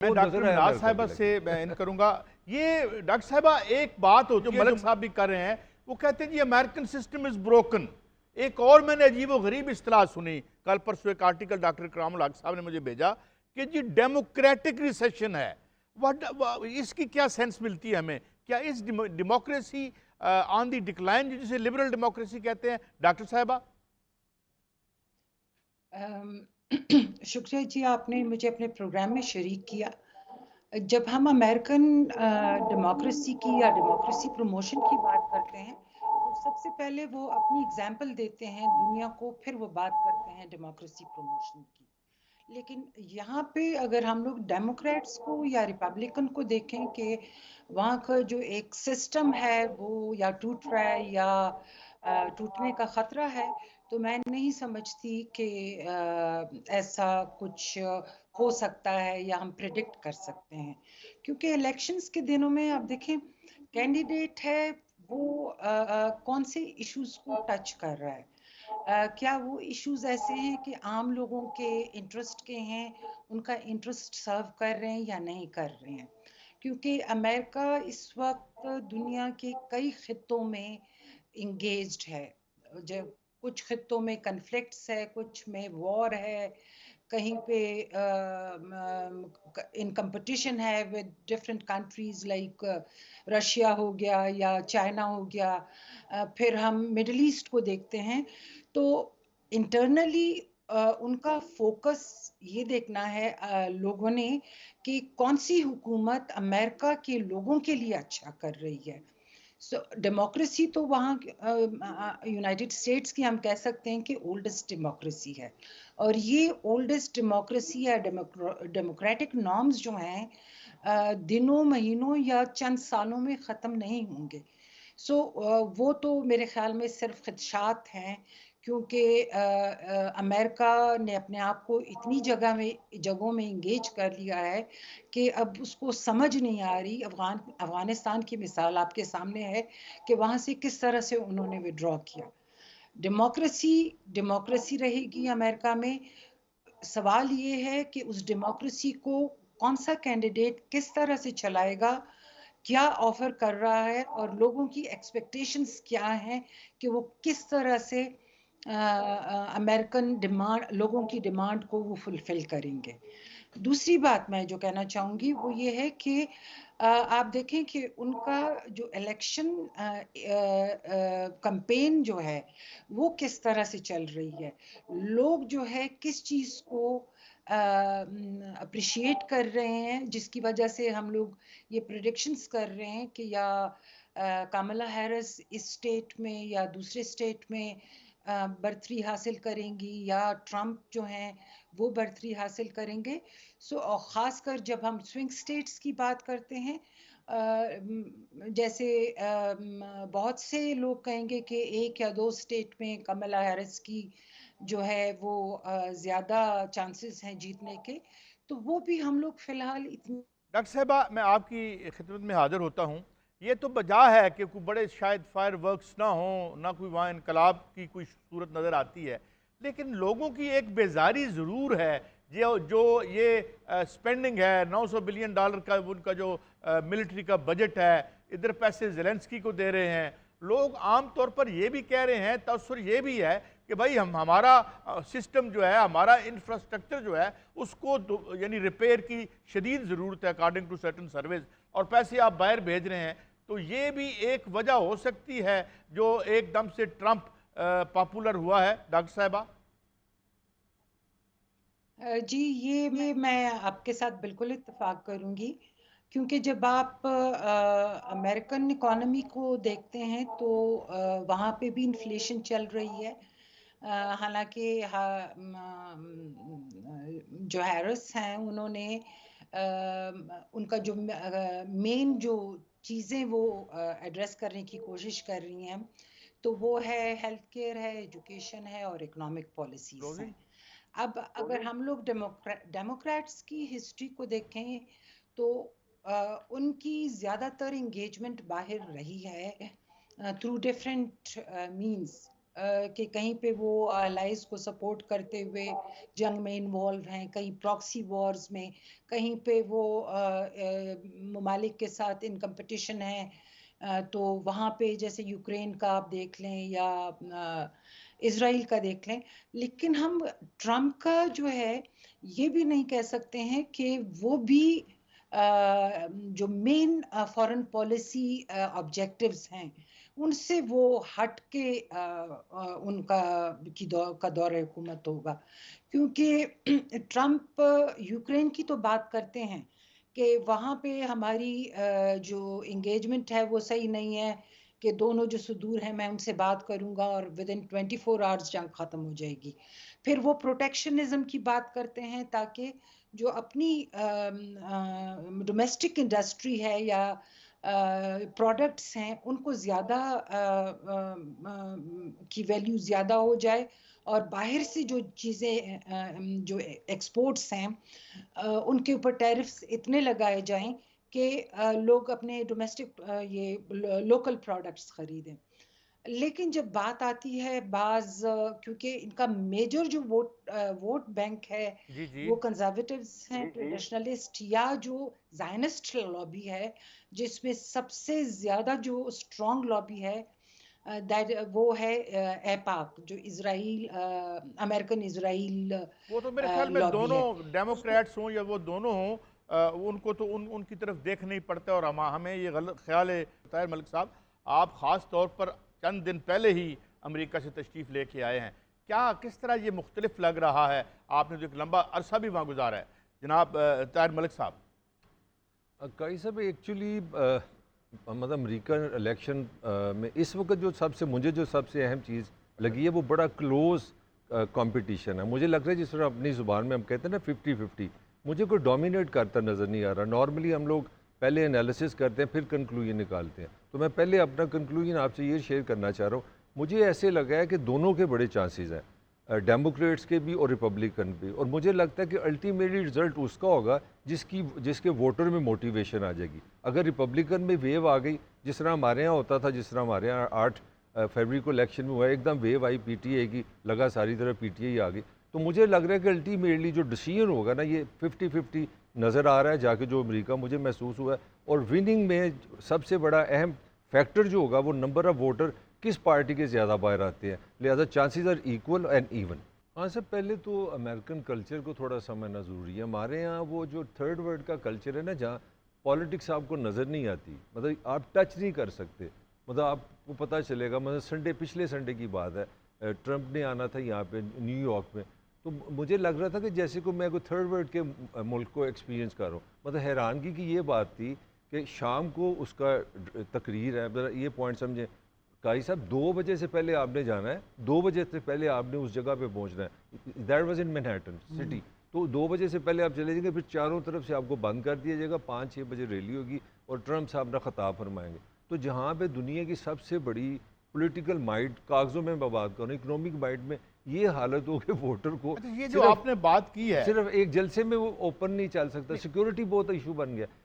میں ڈاکٹر مناز صاحبہ سے بیان کروں گا. یہ ڈاکٹر صاحبہ ایک بات ہوتی ہے جو ملک صاحب بھی کر رہے ہیں, وہ کہتے ہیں جی امریکن سسٹم از بروکن. ایک اور میں نے عجیب و غریب اصطلاح سنی کل پرسوں, ایک آرٹیکل ڈاکٹر اکرام الحق صاحب نے مجھے بھیجا کہ جی ڈیموکریٹک ریسیشن ہے. اس کی کیا سینس ملتی ہے ہمیں؟ کیا اس ڈیموکریسی آن دی ڈکلائن جسے لبرل ڈیموکریسی کہتے ہیں ڈاکٹر صاحبہ؟ شکریہ جی, آپ نے مجھے اپنے پروگرام میں شریک کیا. جب ہم امریکن ڈیموکریسی کی یا ڈیموکریسی پروموشن کی بات کرتے ہیں تو سب سے پہلے وہ اپنی اگزامپل دیتے ہیں دنیا کو, پھر وہ بات کرتے ہیں ڈیموکریسی پروموشن کی. لیکن یہاں پہ اگر ہم لوگ ڈیموکریٹس کو یا ریپبلکن کو دیکھیں کہ وہاں کا جو ایک سسٹم ہے وہ یا ٹوٹ رہا ہے یا ٹوٹنے کا خطرہ ہے, تو میں نہیں سمجھتی کہ ایسا کچھ ہو سکتا ہے یا ہم پریڈکٹ کر سکتے ہیں. کیونکہ الیکشنز کے دنوں میں آپ دیکھیں کینڈیڈیٹ ہے وہ کون سے ایشوز کو ٹچ کر رہا ہے, کیا وہ ایشوز ایسے ہیں کہ عام لوگوں کے انٹرسٹ کے ہیں, ان کا انٹرسٹ سرو کر رہے ہیں یا نہیں کر رہے ہیں. کیونکہ امریکہ اس وقت دنیا کے کئی خطوں میں انگیجڈ ہے. جب کچھ خطوں میں کنفلکٹس ہے, کچھ میں وار ہے, کہیں پہ ان کمپٹیشن ہے with different countries like Russia ہو گیا یا چائنا ہو گیا. پھر ہم مڈل ایسٹ کو دیکھتے ہیں تو انٹرنلی ان کا فوکس یہ دیکھنا ہے لوگوں نے کہ کون سی حکومت امریکہ کے لوگوں کے لیے اچھا کر رہی ہے. ڈیموکریسی تو وہاں یونائٹڈ اسٹیٹس کی ہم کہہ سکتے ہیں کہ اولڈسٹ ڈیموکریسی ہے, اور یہ اولڈسٹ ڈیموکریسی یا ڈیموکریٹک نارمز جو ہیں دنوں مہینوں یا چند سالوں میں ختم نہیں ہوں گے. وہ تو میرے خیال میں صرف خدشات ہیں, کیونکہ امریکہ نے اپنے آپ کو اتنی جگہوں میں انگیج کر لیا ہے کہ اب اس کو سمجھ نہیں آ رہی. افغانستان کی مثال آپ کے سامنے ہے کہ وہاں سے کس طرح سے انہوں نے وڈرا کیا. ڈیموکریسی رہے گی امریکہ میں. سوال یہ ہے کہ اس ڈیموکریسی کو کون سا کینڈیڈیٹ کس طرح سے چلائے گا, کیا آفر کر رہا ہے, اور لوگوں کی ایکسپیکٹیشنز کیا ہیں کہ وہ کس طرح سے امریکن لوگوں کی ڈیمانڈ کو وہ فلفل کریں گے. دوسری بات میں جو کہنا چاہوں گی وہ یہ ہے کہ آپ دیکھیں کہ ان کا جو الیکشن کمپین جو ہے وہ کس طرح سے چل رہی ہے. لوگ جو ہے کس چیز کو اپریشیٹ کر رہے ہیں, جس کی وجہ سے ہم لوگ یہ پریڈکشنز کر رہے ہیں کہ یا کاملا ہیرس اس اسٹیٹ میں یا دوسرے اسٹیٹ میں برتری حاصل کریں گی, یا ٹرمپ جو ہیں وہ برتری حاصل کریں گے. خاص کر جب ہم سوئنگ اسٹیٹس کی بات کرتے ہیں, جیسے بہت سے لوگ کہیں گے کہ ایک یا دو اسٹیٹ میں کملا ہیرس کی جو ہے وہ زیادہ چانسز ہیں جیتنے کے, تو وہ بھی ہم لوگ فی الحال اتنی. ڈاکٹر صاحبہ میں آپ کی خدمت میں حاضر ہوتا ہوں. یہ تو بجا ہے کہ کوئی بڑے شاید فائر ورکس نہ ہوں, نہ کوئی وہاں انقلاب کی کوئی صورت نظر آتی ہے, لیکن لوگوں کی ایک بیزاری ضرور ہے. جو یہ سپینڈنگ ہے $900 بلین کا, ان کا جو ملٹری کا بجٹ ہے, ادھر پیسے زیلنسکی کو دے رہے ہیں. لوگ عام طور پر یہ بھی کہہ رہے ہیں, تاثر یہ بھی ہے کہ بھائی ہمارا سسٹم جو ہے, ہمارا انفراسٹرکچر جو ہے, اس کو یعنی ریپیئر کی شدید ضرورت ہے اکارڈنگ ٹو سرٹن سرویز, اور پیسے آپ باہر بھیج رہے ہیں. تو یہ بھی ایک وجہ ہو سکتی ہے جو ایک دم سے ٹرمپ پاپولر ہوا ہے ڈاکٹر صاحبہ. جی یہ میں آپ کے ساتھ بالکل اتفاق کروں گی, کیونکہ جب آپ امریکن اکانومی کو دیکھتے ہیں تو وہاں پہ بھی انفلیشن چل رہی ہے. حالانکہ جو ہیرس ہیں انہوں نے ان کا جو مین جو چیزیں وہ ایڈریس کرنے کی کوشش کر رہی ہیں تو وہ ہے ہیلتھ کیئر ہے, ایجوکیشن ہے, اور اکنامک پالیسیز ہیں. اب اگر ہم لوگ ڈیموکریٹس کی ہسٹری کو دیکھیں تو ان کی زیادہ تر انگیجمنٹ باہر رہی ہے تھرو ڈفرینٹ مینس. کہ کہیں پہ وہ allies کو سپورٹ کرتے ہوئے جنگ میں انوالو ہیں، کہیں پراکسی وارز میں، کہیں پہ وہ ممالک کے ساتھ ان کمپٹیشن ہیں، تو وہاں پہ جیسے یوکرین کا آپ دیکھ لیں یا اسرائیل کا دیکھ لیں. لیکن ہم ٹرمپ کا جو ہے یہ بھی نہیں کہہ سکتے ہیں کہ وہ بھی جو مین فارن پالیسی آبجیکٹیوز ہیں ان سے وہ ہٹ کے ان کا دور حکومت ہوگا. کیونکہ ٹرمپ یوکرین کی تو بات کرتے ہیں کہ وہاں پہ ہماری جو انگیجمنٹ ہے وہ صحیح نہیں ہے، کہ دونوں جو صدور ہیں میں ان سے بات کروں گا اور ودن 24 آورز جنگ ختم ہو جائے گی. پھر وہ پروٹیکشنزم کی بات کرتے ہیں تاکہ جو اپنی ڈومیسٹک انڈسٹری ہے یا پروڈکٹس ہیں ان کو زیادہ کی ویلیو زیادہ ہو جائے، اور باہر سے جو چیزیں جو ایکسپورٹس ہیں ان کے اوپر ٹیرفز اتنے لگائے جائیں کہ لوگ اپنے ڈومیسٹک یہ لوکل پروڈکٹس خریدیں. لیکن جب بات آتی ہے بعض کیونکہ ان کا میجر جو ووٹ بینک ہے جی جی وہ کنزرویٹیوز ہیں، ٹریڈیشنلسٹ یا جو زائنسٹ لابی ہے، جس میں سب سے زیادہ جو اسٹرانگ لابی ہے وہ ہے ایپاک، جو اسرائیل امریکن اسرائیل وہ تو میرے خیال میں لابی دونوں ہے. ڈیموکریٹس ہوں یا وہ دونوں ہوں، ان کو تو ان کی طرف دیکھنا ہی پڑتا ہے. اور ہمیں یہ غلط خیال ہے طاہر ملک صاحب، آپ خاص طور پر چند دن پہلے ہی امریکہ سے تشریف لے کے آئے ہیں، کیا کس طرح یہ مختلف لگ رہا ہے؟ آپ نے تو ایک لمبا عرصہ بھی وہاں گزارا ہے جناب طاہر ملک صاحب. قاری صاحب ایکچولی مطلب امریکن الیکشن میں اس وقت مجھے جو سب سے اہم چیز لگی ہے وہ بڑا کلوز کمپٹیشن ہے. مجھے لگ رہا ہے جس طرح اپنی زبان میں ہم کہتے ہیں نا 50-50، مجھے کوئی ڈومینیٹ کرتا نظر نہیں آ رہا. نارملی ہم لوگ پہلے انالیسس کرتے ہیں پھر کنکلوژن نکالتے ہیں، تو میں پہلے اپنا کنکلوژن آپ سے یہ شیئر کرنا چاہ رہا ہوں. مجھے ایسے لگا ہے کہ دونوں کے بڑے چانسز ہیں، ڈیموکریٹس کے بھی اور ریپبلکن بھی. اور مجھے لگتا ہے کہ الٹیمیٹلی رزلٹ اس کا ہوگا جس کے ووٹر میں موٹیویشن آ جائے گی. اگر ریپبلکن میں ویو آ گئی، جس طرح ہمارے ہاں ہوتا تھا، جس طرح ہمارے یہاں 8 فروری کو الیکشن میں ہوا، ایک دم view I P T A کی، لگا ساری طرح پی ٹی اے آ گئی. تو مجھے لگ رہا ہے کہ الٹیمیٹلی جو ڈیسیژن ہوگا نا، یہ 50-50 نظر آ رہا ہے جا کے جو امریکہ مجھے محسوس ہوا ہے. اور وننگ میں سب سے بڑا اہم فیکٹر جو ہوگا وہ نمبر آف ووٹر کس پارٹی کے زیادہ باہر آتے ہیں، لہذا chances are equal and even. ہاں سر، پہلے تو امریکن کلچر کو تھوڑا سمجھنا ضروری ہے. ہمارے ہاں وہ جو تھرڈ ورلڈ کا کلچر ہے نا، جہاں پالیٹکس آپ کو نظر نہیں آتی، مطلب آپ ٹچ نہیں کر سکتے. مطلب آپ کو پتہ چلے گا، مطلب پچھلے سنڈے کی بات ہے، ٹرمپ نے آنا تھا یہاں پہ نیو یارک میں، تو مجھے لگ رہا تھا کہ جیسے کہ میں کوئی تھرڈ ورلڈ کے ملک کو ایکسپیرینس کر رہا ہوں. مطلب حیرانگی کی یہ بات تھی کہ شام کو اس کا تقریر ہے. یہ پوائنٹ سمجھیں قاری صاحب، 2 بجے سے پہلے آپ نے جانا ہے، 2 بجے سے پہلے آپ نے اس جگہ پہ پہنچنا ہے. That was in Manhattan city. تو 2 بجے سے پہلے آپ چلے جائیں گے، پھر چاروں طرف سے آپ کو بند کر دیا جائے گا. 5-6 بجے ریلی ہوگی اور ٹرمپ صاحب اپنا خطاب فرمائیں گے. تو جہاں پہ دنیا کی سب سے بڑی پولیٹیکل مائٹ، کاغذوں میں بات کروں، اکنامک مائٹ میں یہ حالت ہو کہ ووٹر کو یہ جو آپ نے بات کی ہے، صرف ایک جلسے میں وہ اوپن نہیں چل سکتا. سیکیورٹی بہت ایشو بن گیا.